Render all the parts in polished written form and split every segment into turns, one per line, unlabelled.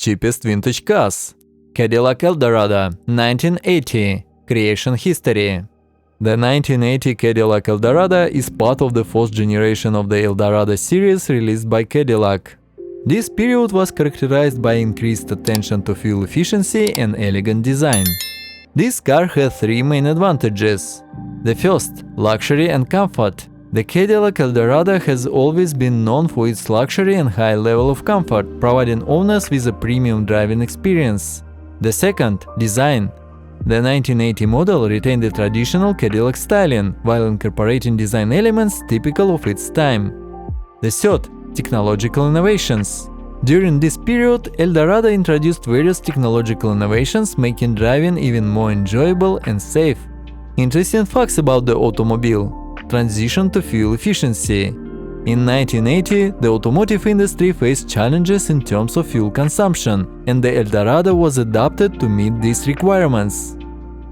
cheapest vintage cars. Cadillac Eldorado, 1980. Creation history. The 1980 Cadillac Eldorado is part of the fourth generation of the Eldorado series released by Cadillac. This period was characterized by increased attention to fuel efficiency and elegant design. This car had three main advantages. The first, luxury and comfort. The Cadillac Eldorado has always been known for its luxury and high level of comfort, providing owners with a premium driving experience. The second, design. The 1980 model retained the traditional Cadillac styling, while incorporating design elements typical of its time. The third, technological innovations. During this period, Eldorado introduced various technological innovations, making driving even more enjoyable and safe. Interesting facts about the automobile. Transition to fuel efficiency. In 1980, the automotive industry faced challenges in terms of fuel consumption, and the Eldorado was adapted to meet these requirements.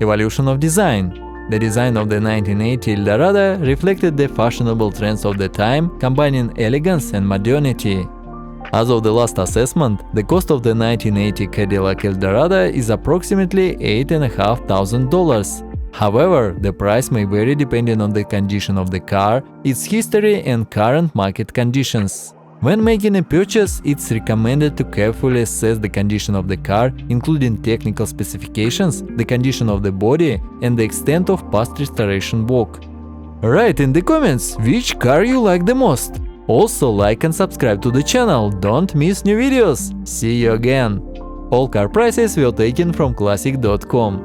Evolution of design. The design of the 1980 Eldorado reflected the fashionable trends of the time, combining elegance and modernity. As of the last assessment, the cost of the 1980 Cadillac Eldorado is approximately $8,500. However, the price may vary depending on the condition of the car, its history and current market conditions. When making a purchase, it's recommended to carefully assess the condition of the car, including technical specifications, the condition of the body, and the extent of past restoration work. Write in the comments which car you like the most. Also like and subscribe to the channel, don't miss new videos. See you again! All car prices were taken from classic.com.